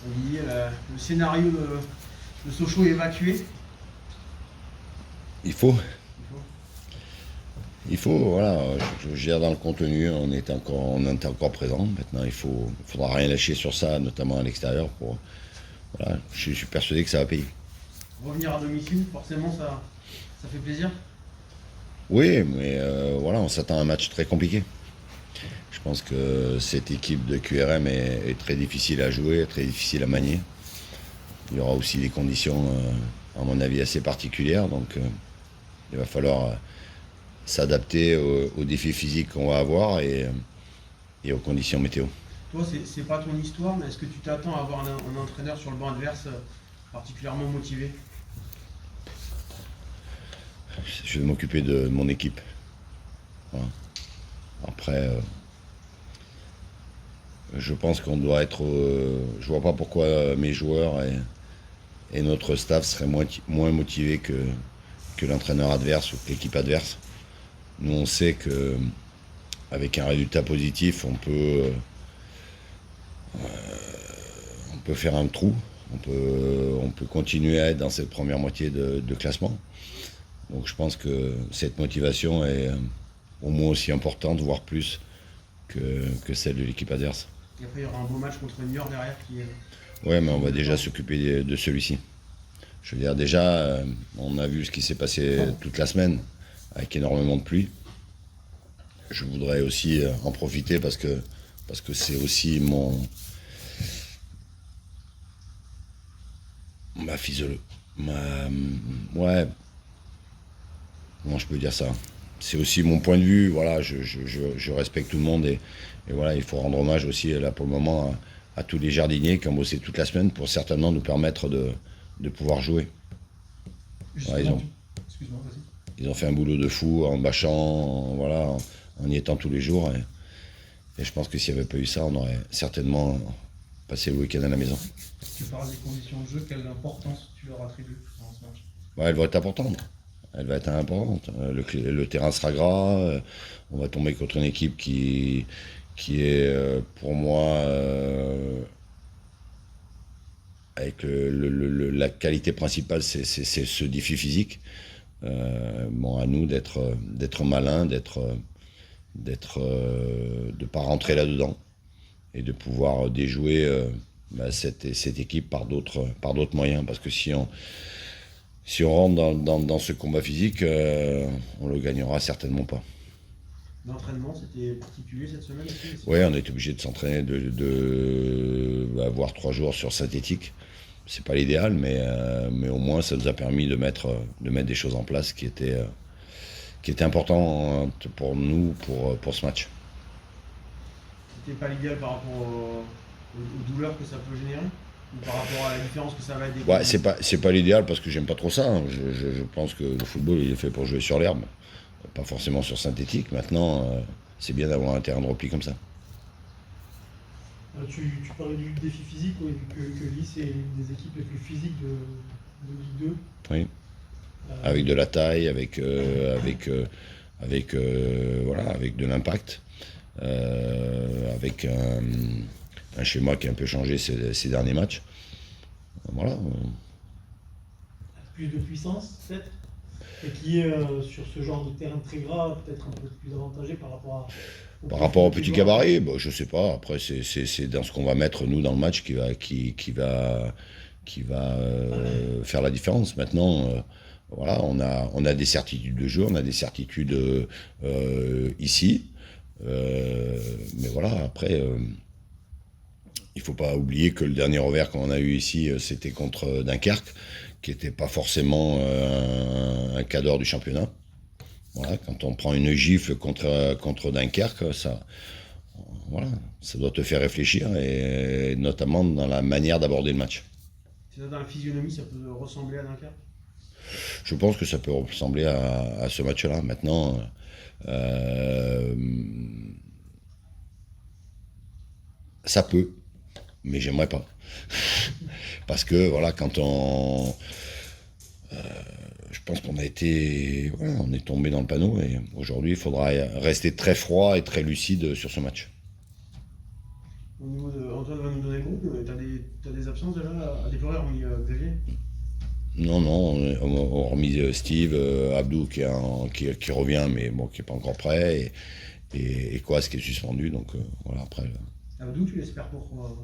Olivier, le scénario de Sochaux évacué. Il faut, voilà, je gère dans le contenu, on est encore présent. Maintenant, faudra rien lâcher sur ça, notamment à l'extérieur. Voilà, je suis persuadé que ça va payer. Revenir à domicile, forcément, ça fait plaisir. Oui, mais voilà, on s'attend à un match très compliqué. Je pense que cette équipe de QRM est très difficile à jouer, très difficile à manier. Il y aura aussi des conditions, à mon avis, assez particulières. Donc, il va falloir s'adapter aux défis physiques qu'on va avoir et aux conditions météo. Toi, c'est pas ton histoire, mais est-ce que tu t'attends à avoir un entraîneur sur le banc adverse particulièrement motivé? Je vais m'occuper de mon équipe. Voilà. Après, je pense qu'on doit être. Je vois pas pourquoi mes joueurs et notre staff seraient moins motivés que l'entraîneur adverse ou que l'équipe adverse. Nous, on sait que avec un résultat positif, on peut faire un trou. On peut continuer à être dans cette première moitié de classement. Donc je pense que cette motivation est au moins aussi importante, voire plus, que celle de l'équipe adverse. Et après, il y aura un beau match contre Niort derrière qui est. Ouais, mais on va déjà s'occuper de celui-ci. Je veux dire, déjà, on a vu ce qui s'est passé toute la semaine, avec énormément de pluie. Je voudrais aussi en profiter parce que c'est aussi ma physiologie. Ouais, comment je peux dire ça? C'est aussi mon point de vue, voilà, je respecte tout le monde et voilà, il faut rendre hommage aussi là pour le moment à tous les jardiniers qui ont bossé toute la semaine pour certainement nous permettre de pouvoir jouer. Voilà, Excuse-moi, vas-y. ils ont fait un boulot de fou en bâchant, voilà, en y étant tous les jours et je pense que s'il n'y avait pas eu ça, on aurait certainement passé le week-end à la maison. Tu parles des conditions de jeu, quelle importance tu leur attribues dans ce match? Ouais, elle va être importante. Elle va être importante. Le terrain sera gras. On va tomber contre une équipe qui est, pour moi, avec la qualité principale, c'est ce défi physique. Bon, à nous d'être malin, de pas rentrer là-dedans et de pouvoir déjouer cette équipe par d'autres moyens. Parce que si on rentre dans ce combat physique, on le gagnera certainement pas. L'entraînement, c'était particulier cette semaine aussi? Oui, on est obligé de s'entraîner, avoir 3 jours sur synthétique. C'est pas l'idéal, mais au moins ça nous a permis de mettre des choses en place qui étaient importantes pour nous pour ce match. C'était pas l'idéal par rapport aux douleurs que ça peut générer? Ou par rapport à la différence que ça va être des Ouais, conditions? c'est pas l'idéal parce que j'aime pas trop ça. Hein. Je pense que le football il est fait pour jouer sur l'herbe, pas forcément sur synthétique. Maintenant, c'est bien d'avoir un terrain de repli comme ça. Tu parlais du défi physique, oui, que Lille c'est une des équipes les plus physiques de Ligue 2. Oui. Avec de la taille, avec voilà, avec de l'impact, avec un schéma qui a un peu changé ces derniers matchs. Voilà. Plus de puissance, peut-être, et qui est sur ce genre de terrain très gras, peut-être un peu plus avantagé par rapport Par rapport au petit gabarit, bon, je sais pas. Après, c'est dans ce qu'on va mettre nous dans le match qui va faire la différence. Maintenant, voilà, on a des certitudes de jeu, on a des certitudes ici. Mais voilà, après, il faut pas oublier que le dernier revers qu'on a eu ici, c'était contre Dunkerque, qui n'était pas forcément un cadre du championnat. Voilà, quand on prend une gifle contre Dunkerque, voilà, ça doit te faire réfléchir, et notamment dans la manière d'aborder le match. C'est ça, dans la physionomie, ça peut ressembler à Dunkerque? Je pense que ça peut ressembler à ce match-là. Maintenant, ça peut, mais j'aimerais pas. Parce que voilà, je pense qu'on a été, voilà, on est tombé dans le panneau et aujourd'hui il faudra rester très froid et très lucide sur ce match. Au niveau de, Antoine va nous donner le groupe, mais t'as des absences déjà à déplorer, hormis Xavier? Non, non, hormis Steve, Abdou qui revient, mais bon, qui n'est pas encore prêt, et Kouas qui est suspendu, donc voilà, après. Abdou, tu l'espères pour quand?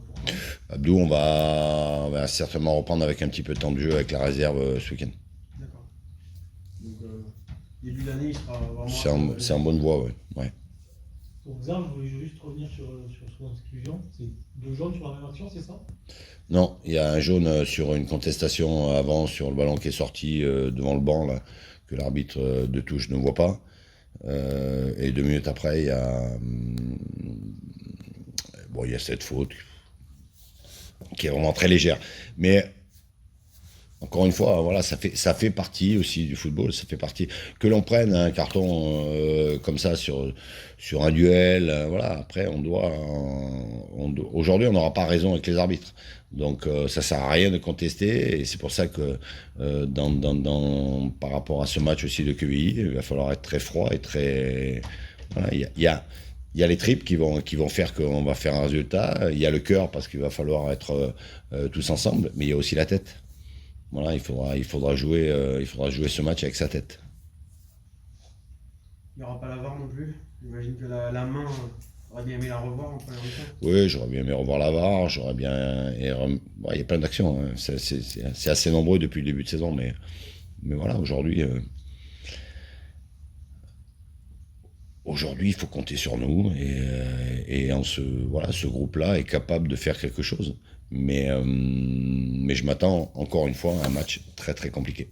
Abdou, on va certainement reprendre avec un petit peu de temps de jeu avec la réserve ce week-end. D'accord. Donc, début d'année, il sera vraiment. C'est en bonne voie, ouais. Ouais. Donc Xav, je voulais juste revenir sur son exclusion. C'est 2 jaunes sur la même action, c'est ça? Non, il y a un jaune sur une contestation avant sur le ballon qui est sorti devant le banc, là, que l'arbitre de touche ne voit pas. Et 2 minutes après, il y a cette faute qui est vraiment très légère. Mais encore une fois, voilà, ça fait partie aussi du football. Ça fait partie que l'on prenne un carton comme ça sur un duel. Voilà. Après, aujourd'hui, on n'aura pas raison avec les arbitres. Donc, ça sert à rien de contester. Et c'est pour ça que par rapport à ce match aussi de QI, il va falloir être très froid et très. Voilà, il y a les tripes qui vont faire qu'on va faire un résultat. Il y a le cœur parce qu'il va falloir être tous ensemble. Mais il y a aussi la tête. Voilà, il faudra jouer ce match avec sa tête. Il n'y aura pas la VAR non plus. J'imagine que la main, aurait bien aimé la revoir en première mi-temps. Oui, j'aurais bien aimé revoir la VAR. J'aurais bien. Il y a plein d'actions. Hein. C'est assez nombreux depuis le début de saison, mais voilà, aujourd'hui. Aujourd'hui, il faut compter sur nous et ce groupe-là est capable de faire quelque chose. Mais je m'attends encore une fois à un match très très compliqué.